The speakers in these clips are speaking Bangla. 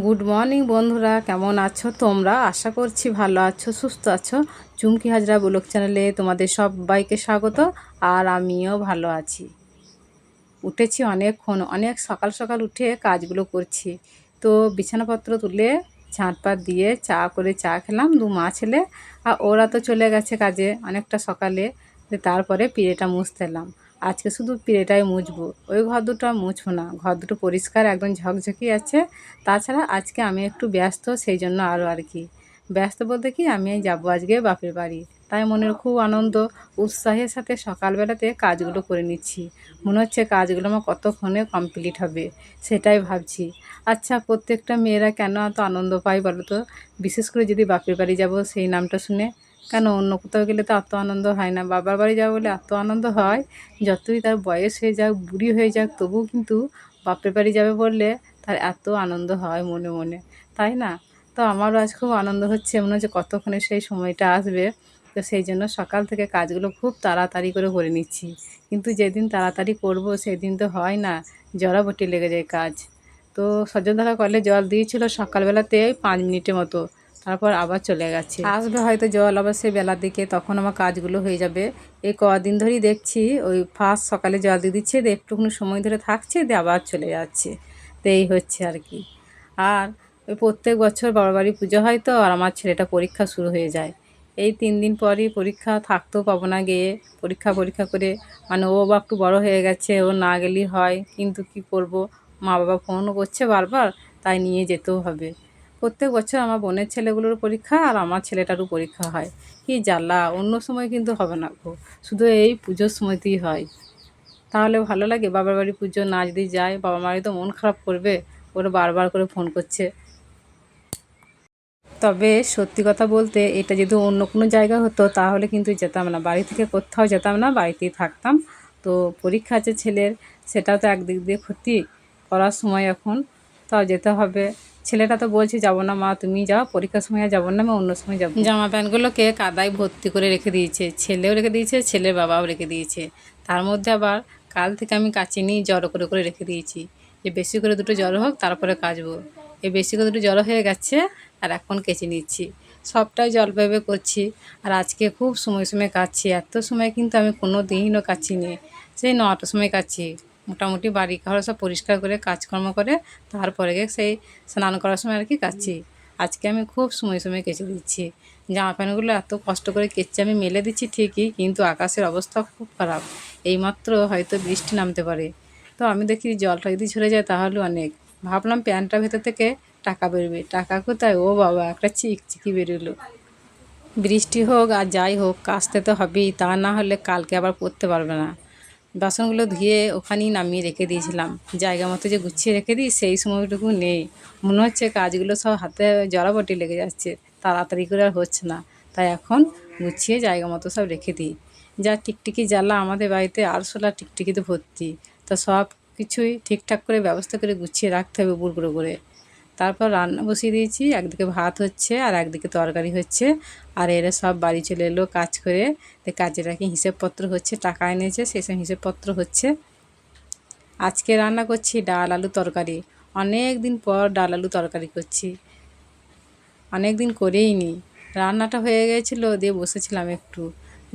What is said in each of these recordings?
গুড মর্নিং বন্ধুরা, কেমন আছো তোমরা? আশা করছি ভালো আছো, সুস্থ আছো। চুমকি হাজরা ব্লগ চ্যানেলে তোমাদের সবাইকে স্বাগত। আর আমিও ভালো আছি। উঠেছি অনেকক্ষণ, অনেক সকাল সকাল উঠে কাজগুলো করছি। তো বিছানাপত্র তুলে ঝাঁটপাট দিয়ে চা খেলাম দু মা ছেলে। আর ওরা তো চলে গেছে কাজে অনেকটা সকালে। তারপরে পিঁড়েটা মুছতে এলাম। আজকে শুধু পিঁড়েটাই মুছবো, ওই ঘর দুটো মুছবো না। ঘর দুটো পরিষ্কার একদম ঝকঝকি আছে। তাছাড়া আজকে আমি একটু ব্যস্ত, সেই জন্য আরও আর কি ব্যস্ত বলতে কি, আমি যাবো আজকে বাপের বাড়ি। তাই মনের খুব আনন্দ, উৎসাহের সাথে সকালবেলাতে কাজগুলো করে নিচ্ছি। মনে হচ্ছে কাজগুলো আমার কতক্ষণে কমপ্লিট হবে, সেটাই ভাবছি। আচ্ছা, প্রত্যেকটা মেয়েরা কেন এত আনন্দ পায় বলো তো? বিশেষ করে যদি বাপের বাড়ি যাব সেই নামটা শুনে। কেন অন্য কোথাও গেলে তো এত আনন্দ হয় না, বাবার বাড়ি যাবো বলে এত আনন্দ হয়। যতই তার বয়স হয়ে যাক, বুড়ি হয়ে যাক, তবুও কিন্তু বাপের বাড়ি যাবে বললে তার এত আনন্দ হয় মনে মনে, তাই না? তো আমারও আজ খুব আনন্দ হচ্ছে, মনে হচ্ছে কতক্ষণে সেই সময়টা আসবে। তো সেই জন্য সকাল থেকে কাজগুলো খুব তাড়াতাড়ি করে নিচ্ছি। কিন্তু যেদিন তাড়াতাড়ি করব সেদিন তো হয় না, জড়াবটি লেগে যায় কাজ। তো সজলধারা কলে জল দিয়েছিল সকালবেলাতে 5 মিনিটের মতো, তারপর আবার চলে গেছে। আসবে হয়তো জল আবার সে বেলার দিকে, তখন আমার কাজগুলো হয়ে যাবে। এই কদিন ধরেই দেখছি ওই ফার্স্ট সকালে জল দিয়ে দিচ্ছে, দিয়ে একটুখানি সময় ধরে থাকছে, দিয়ে আবার চলে যাচ্ছে। তো এই হচ্ছে আর কি। আর ওই প্রত্যেক বছর বড়বাড়ি পুজো হয় তো, আর আমার ছেলেটা পরীক্ষা শুরু হয়ে যায় এই 3 দিন পরই। পরীক্ষা থাকতেও পাবো না গিয়ে। পরীক্ষা করে মানে ও বা একটু বড় হয়ে গেছে, ও না গেলেই হয়, কিন্তু কি করব, মা বাবা ফোনও করছে বারবার, তাই নিয়ে যেতেও হবে। প্রত্যেক বছর আমার বোনের ছেলেগুলোর পরীক্ষা আর আমার ছেলেটারও পরীক্ষা হয়। কি জ্বালা, অন্য সময় কিন্তু হবে না গো, শুধু এই পুজোর সময়তেই হয়। তাহলে ভালো লাগে? বাবার বাড়ি পুজো না যদি যায়, বাবা মায়ের তো মন খারাপ করবে। ওরা বারবার করে ফোন করছে। তবে সত্যি কথা বলতে, এটা যদি অন্য কোনো জায়গা হতো তাহলে কিন্তু যেতাম না, বাড়ি থেকে কোথাও যেতাম না, বাড়িতেই থাকতাম। তো পরীক্ষা আছে ছেলের, সেটাও তো একদিক দিয়ে ক্ষতি। পড়ার সময় এখন, তাও যেতে হবে। ছেলেটা তো বলছে যাবো না মা, তুমি যাও, পরীক্ষার সময় আর যাবো না, আমি অন্য সময় যাবো। জামা প্যান্টগুলোকে কাদায় ভর্তি করে রেখে দিয়েছে, ছেলেও রেখে দিয়েছে, ছেলের বাবাও রেখে দিয়েছে। তার মধ্যে আবার কাল থেকে আমি কাচিনি জড়ো করে রেখে দিয়েছি, যে বেশি করে দুটো জড়ো হোক তারপরে কাচবো। এই বেশি করে দুটো জড়ো হয়ে গেছে, আর এখন কেচে নিচ্ছি। সবটাই জল ভেবে করছি। আর আজকে খুব সময় কাচ্ছি, এত সময় কিন্তু আমি কোনো দিনও কাচ্ছিনি। সেই 9টার সময় কাচ্ছি। মোটামুটি বাড়ি ঘর সব পরিষ্কার করে কাজকর্ম করে তারপরে গিয়ে সেই স্নান করার সময় আর কি কাচ্ছি। আজকে আমি খুব সময় কেচে দিচ্ছি। জামা প্যান্টগুলো এত কষ্ট করে কেচে আমি মেলে দিচ্ছি ঠিকই, কিন্তু আকাশের অবস্থা খুব খারাপ। এইমাত্র হয়তো বৃষ্টি নামতে পারে। তো আমি দেখি জলটা যদি ঝরে যায় তাহলে অনেক। ভাবলাম প্যান্টটার ভেতর থেকে টাকা বেরোবে, টাকা কোথায়? ও বাবা, একটা চিকচিকি বেরোলো। বৃষ্টি হোক আর যাই হোক, কাচতে তো হবেই, তা না হলে কালকে আবার পরতে পারবে না। বাসনগুলো ধুয়ে ওখানেই নামিয়ে রেখে দিয়েছিলাম, জায়গা মতো যে গুছিয়ে রেখে দিই সেই সময়টুকু নেই। মনে হচ্ছে কাজগুলো সব হাতে জড়াবটি লেগে যাচ্ছে, তাড়াতাড়ি করে আর হচ্ছে না। তাই এখন গুছিয়ে জায়গা মতো সব রেখে দিই। যা টিকটিকি জ্বালা আমাদের বাড়িতে, আরশোলা টিকটিকিতে ভর্তি। তা সব কিছুই ঠিকঠাক করে ব্যবস্থা করে গুছিয়ে রাখতে হবে বুড়ো করে। তারপর রান্না বসিয়ে দিয়েছি, একদিকে ভাত হচ্ছে আর একদিকে তরকারি হচ্ছে। আর এরা সব বাড়ি চলে এলো কাজ করে। তো কাজের কি হিসেবপত্র হচ্ছে, টাকা এনেছে সেসব হিসেবপত্র হচ্ছে। আজকে রান্না করছি ডাল আলু তরকারি। অনেক দিন পর ডাল আলু তরকারি করছি, অনেক দিন করেই নি। রান্নাটা হয়ে গিয়েছিলো, দিয়ে বসেছিলাম একটু,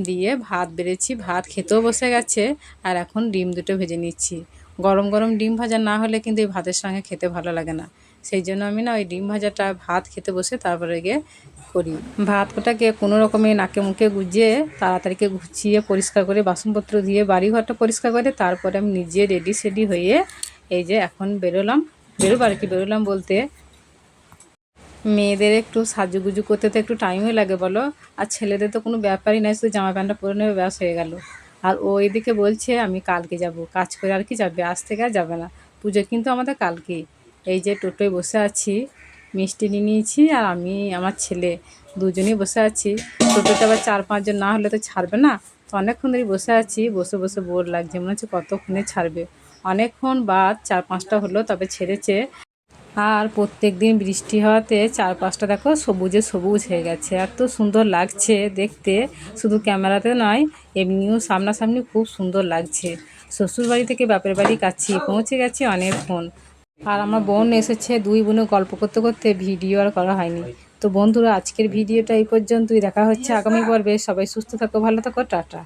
দিয়ে ভাত বেড়েছি, ভাত খেতেও বসে গেছে। আর এখন ডিম দুটো ভেজে নিচ্ছি। গরম গরম ডিম ভাজা না হলে কিন্তু এই ভাতের সঙ্গে খেতে ভালো লাগে না। সেই জন্য আমি না ওই ডিম ভাজাটা ভাত খেতে বসে তারপরে গিয়ে করি। ভাতটাকে কোনো রকমে নাকে মুখে গুজিয়ে তাড়াতাড়িকে গুছিয়ে পরিষ্কার করে বাসনপত্র দিয়ে বাড়িঘরটা পরিষ্কার করে তারপরে আমি নিজে রেডি সেডি হয়ে এই যে এখন বেরোবো আর কি। বেরোলাম বলতে, মেয়েদের একটু সাজুগুজু করতে তো একটু টাইমই লাগে বলো। আর ছেলেদের তো কোনো ব্যাপারই নাই, শুধু জামা প্যান্টটা পরে নেবে, ব্যাস হয়ে গেল। আর ও এদিকে বলছে আমি কালকে যাব, কাজ করে আর কি যাবে, আজ থেকে আর যাবে না। পুজো কিন্তু আমাদের কালকেই। এই যে টোটোয় বসে আছি, মিষ্টি নিয়ে নিয়েছি, আর আমি আমার ছেলে দুজনেই বসে আছি। টোটোতে আবার 4-5 জন না হলে তো ছাড়বে না। তো অনেকক্ষণ ধরে বসে আছি, বসে বসে বোর লাগছে, মনে হচ্ছে কতক্ষণে ছাড়বে। অনেকক্ষণ বাদ 4-5টা হলো তবে ছেড়েছে। আর প্রত্যেক দিন বৃষ্টি হওয়াতে চারপাশটা দেখো সবুজে সবুজ হয়ে গেছে, এত সুন্দর লাগছে দেখতে। শুধু ক্যামেরাতে নয়, এমনিও সামনাসামনি খুব সুন্দর লাগছে। শ্বশুর বাড়ি থেকে বাপের বাড়ি কাছে পৌঁছে গেছি অনেকক্ষণ। আর আমার বোন এসেছে, দুই বোনে গল্প করতে করতে ভিডিও আর করা হয়নি। তো বন্ধুরা, আজকের ভিডিওটা এই পর্যন্তই। দেখা হচ্ছে আগামী পর্বে। সবাই সুস্থ থাকো, ভালো থাকো, টাটা।